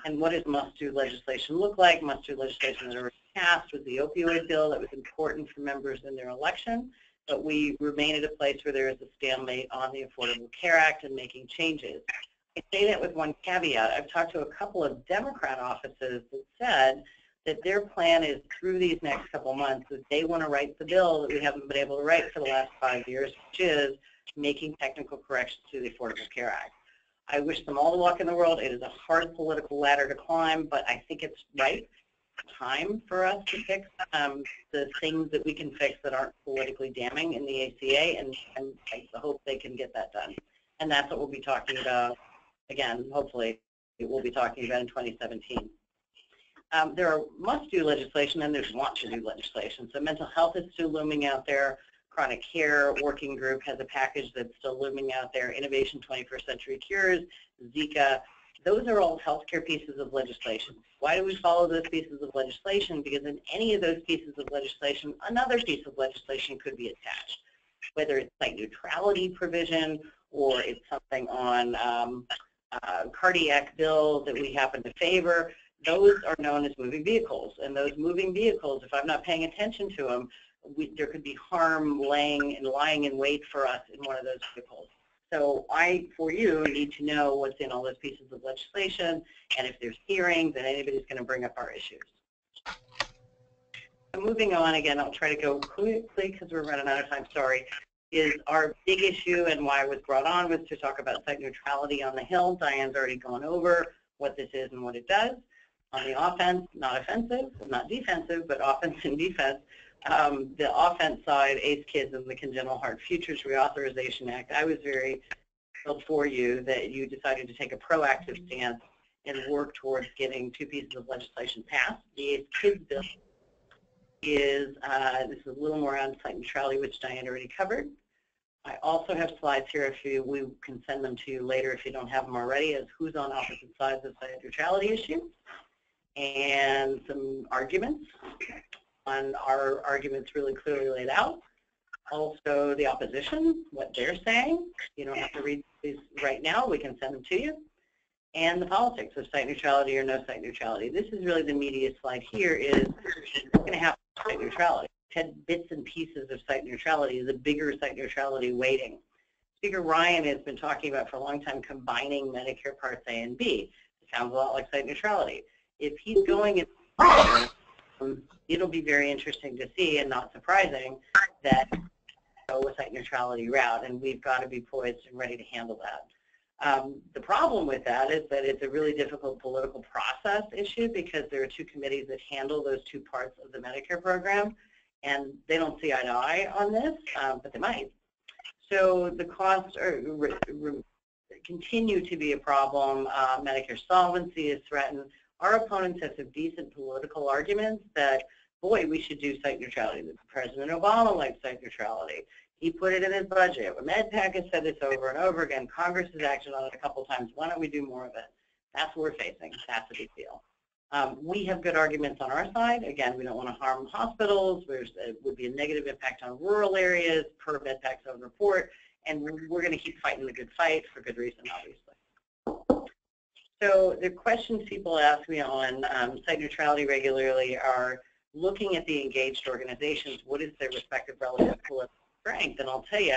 And what does must-do legislation look like? Must-do legislation that already passed was the opioid bill that was important for members in their election, but we remain at a place where there is a stalemate on the Affordable Care Act and making changes. I say that with one caveat. I've talked to a couple of Democrat offices that said that their plan is through these next couple months that they want to write the bill that we haven't been able to write for the last 5 years, which is making technical corrections to the Affordable Care Act. I wish them all the luck in the world. It is a hard political ladder to climb, but I think it's right time for us to fix the things that we can fix that aren't politically damning in the ACA, and I hope they can get that done. And that's what we'll be talking about, again, hopefully, we'll be talking about in 2017. There are must-do legislation and there's want-to-do legislation. So mental health is still looming out there. Chronic Care Working Group has a package that's still looming out there. Innovation 21st Century Cures, Zika. Those are all healthcare pieces of legislation. Why do we follow those pieces of legislation? Because in any of those pieces of legislation, another piece of legislation could be attached, whether it's site neutrality provision or it's something on cardiac bills that we happen to favor. Those are known as moving vehicles, and those moving vehicles, if I'm not paying attention to them, there could be harm lying in wait for us in one of those vehicles. So I, for you, need to know what's in all those pieces of legislation, and if there's hearings, and anybody's going to bring up our issues. So moving on, again, I'll try to go quickly because we're running out of time, sorry, is our big issue, and why I was brought on was to talk about site neutrality on the Hill. Diane's already gone over what this is and what it does. On the offense, not offensive, not defensive, but offense and defense. The offense side, ACE Kids and the Congenital Heart Futures Reauthorization Act, I was very thrilled for you that you decided to take a proactive stance and work towards getting two pieces of legislation passed. The ACE Kids bill is, this is a little more on site neutrality, which Diane already covered. I also have slides here if we can send them to you later if you don't have them already, as who's on opposite sides of site neutrality issue, and some arguments. On our arguments really clearly laid out. Also the opposition, what they're saying. You don't have to read these right now, we can send them to you. And the politics of site neutrality or no site neutrality. This is really the media slide here is what's going to happen with site neutrality. 10 bits and pieces of site neutrality is a bigger site neutrality weighting. Speaker Ryan has been talking about for a long time combining Medicare Parts A and B. It sounds a lot like site neutrality. If he's going in it'll be very interesting to see and not surprising that go a site neutrality route, and we've got to be poised and ready to handle that. The problem with that is that it's a really difficult political process issue because there are two committees that handle those two parts of the Medicare program, and they don't see eye to eye on this, but they might. So the costs continue to be a problem. Medicare solvency is threatened. Our opponents have some decent political arguments that, boy, we should do site neutrality. President Obama likes site neutrality. He put it in his budget. MedPAC has said this over and over again. Congress has acted on it a couple times. Why don't we do more of it? That's what we're facing. That's a big deal. We have good arguments on our side. Again, we don't want to harm hospitals. It would be a negative impact on rural areas per MedPAC's own report. And we're going to keep fighting the good fight for good reason, obviously. So the questions people ask me on site neutrality regularly are looking at the engaged organizations, what is their respective relative political strength? And I'll tell you,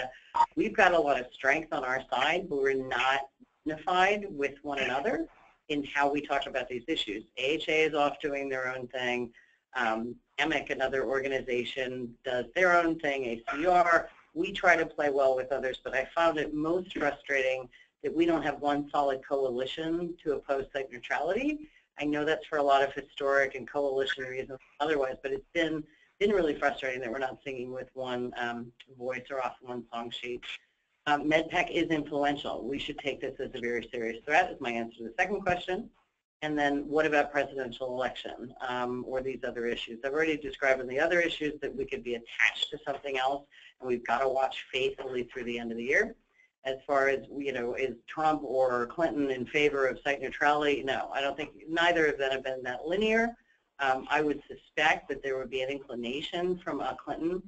we've got a lot of strength on our side, but we're not unified with one another in how we talk about these issues. AHA is off doing their own thing. AMIC, another organization, does their own thing. ACR, we try to play well with others, but I found it most frustrating that we don't have one solid coalition to oppose site neutrality. I know that's for a lot of historic and coalition reasons otherwise, but it's been really frustrating that we're not singing with one voice or off one song sheet. MedPAC is influential. We should take this as a very serious threat, is my answer to the second question. And then what about presidential election or these other issues? I've already described in the other issues that we could be attached to something else, and we've got to watch faithfully through the end of the year. As far as, you know, is Trump or Clinton in favor of site neutrality? No, I don't think neither of them have been that linear. I would suspect that there would be an inclination from Clinton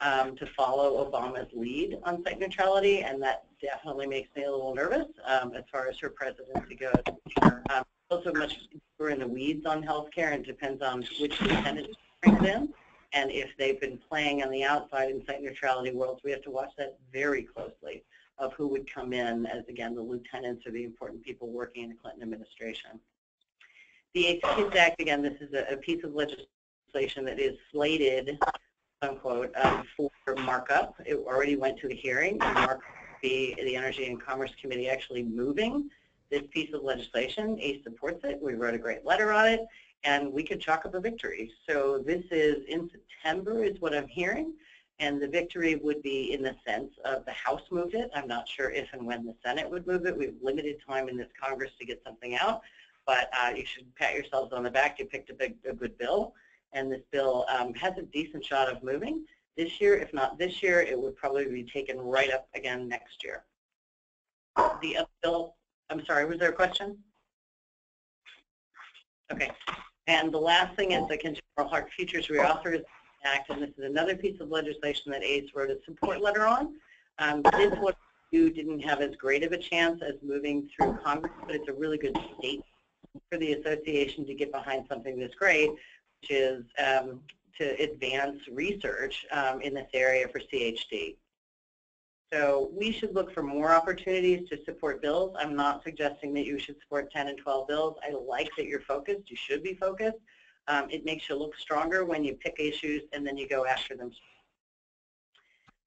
to follow Obama's lead on site neutrality, and that definitely makes me a little nervous as far as her presidency goes. Also much deeper in the weeds on healthcare, and depends on which lieutenant brings in. And if they've been playing on the outside in site neutrality worlds, we have to watch that very closely of who would come in as, again, the lieutenants or the important people working in the Clinton administration. The ACE Kids Act, again, this is a piece of legislation that is slated, unquote, for markup. It already went to the hearing, and markup be the Energy and Commerce Committee actually moving this piece of legislation. ACE supports it. We wrote a great letter on it, and we could chalk up a victory. So this is in September is what I'm hearing, and the victory would be in the sense of the House moved it. I'm not sure if and when the Senate would move it. We have limited time in this Congress to get something out, but you should pat yourselves on the back. You picked a good bill, and this bill has a decent shot of moving. This year, if not this year, it would probably be taken right up again next year. The other bill, I'm sorry, was there a question? Okay. And the last thing is the Congenital Heart Futures Reauthorization Act, and this is another piece of legislation that ACE wrote a support letter on. This one you didn't have as great of a chance as moving through Congress, but it's a really good state for the association to get behind something this great, which is to advance research in this area for CHD. So we should look for more opportunities to support bills. I'm not suggesting that you should support 10 and 12 bills. I like that you're focused. You should be focused. It makes you look stronger when you pick issues and then you go after them.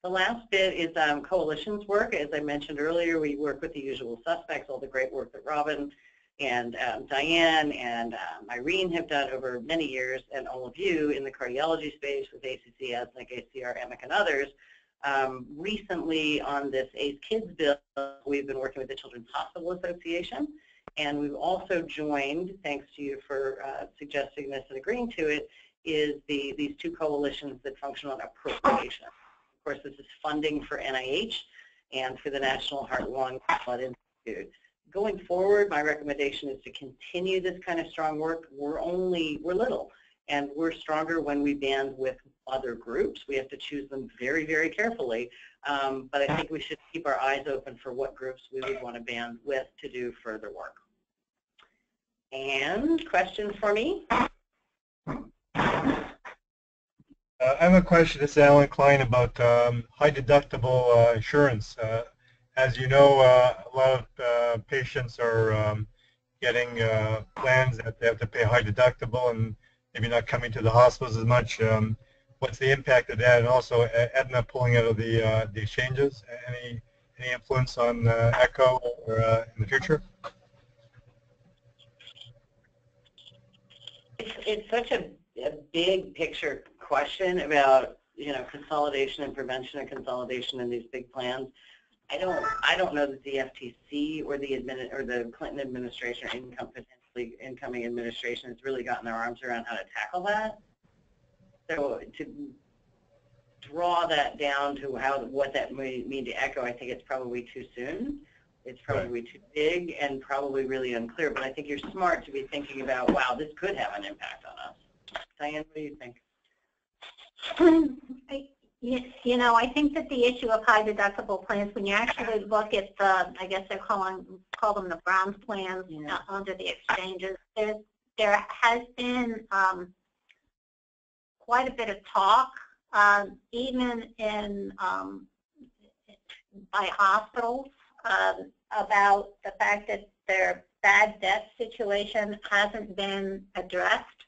The last bit is coalitions work. As I mentioned earlier, we work with the usual suspects, all the great work that Robin and Diane and Irene have done over many years, and all of you in the cardiology space with ACC, ASNC, ACR, EMIC, and others. Recently on this ACE Kids bill, we've been working with the Children's Hospital Association, and we've also joined, thanks to you for suggesting this and agreeing to it, is these two coalitions that function on appropriation. Of course, this is funding for NIH and for the National Heart, Lung, and Blood Institute. Going forward, my recommendation is to continue this kind of strong work. We're little, and we're stronger when we band with other groups. We have to choose them very, very carefully, but I think we should keep our eyes open for what groups we would want to band with to do further work. And questions for me? I have a question. This is Alan Klein about high deductible insurance. As you know, a lot of patients are getting plans that they have to pay a high deductible and maybe not coming to the hospitals as much. What's the impact of that? And also Aetna pulling out of the exchanges. Any influence on ECHO or in the future? It's such a big picture question about consolidation and prevention and consolidation in these big plans. I don't know that the FTC or the Clinton administration or potentially incoming administration has really gotten their arms around how to tackle that. So to draw that down to what that may mean to ECHO, I think it's probably too soon. It's probably too big and probably really unclear. But I think you're smart to be thinking about, wow, this could have an impact on us. Diane, what do you think? I think that the issue of high deductible plans, when you actually look at the, I guess they call them the bronze plans under the exchanges, there has been quite a bit of talk, even by hospitals, about the fact that their bad debt situation hasn't been addressed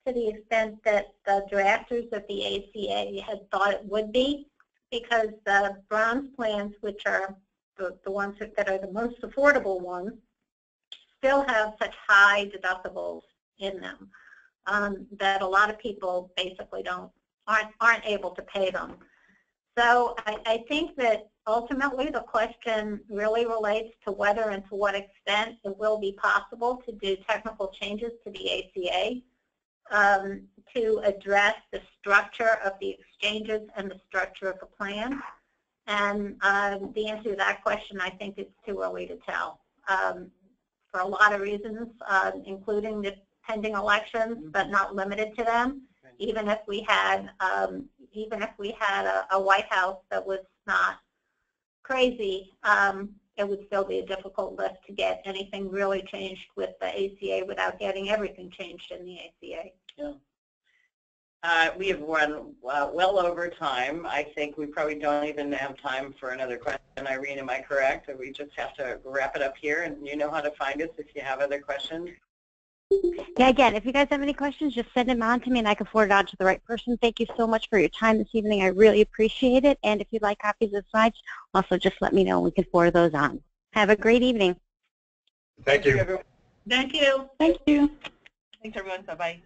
to the extent that the drafters of the ACA had thought it would be, because the bronze plans, which are the ones that are the most affordable ones, still have such high deductibles in them that a lot of people basically aren't able to pay them. So I think that ultimately the question really relates to whether and to what extent it will be possible to do technical changes to the ACA to address the structure of the exchanges and the structure of the plan. And the answer to that question, I think it's too early to tell for a lot of reasons, including the pending elections, but not limited to them. Even if we had a White House that was not crazy, it would still be a difficult lift to get anything really changed with the ACA without getting everything changed in the ACA. Yeah. We have run well over time. I think we probably don't even have time for another question. Irene, am I correct? We just have to wrap it up here, and you know how to find us if you have other questions. Yeah, again, if you guys have any questions, just send them on to me and I can forward it on to the right person. Thank you so much for your time this evening. I really appreciate it. And if you'd like copies of the slides, also just let me know and we can forward those on. Have a great evening. Thank you. Everyone. Thank you. Thank you. Thanks, everyone. Bye-bye.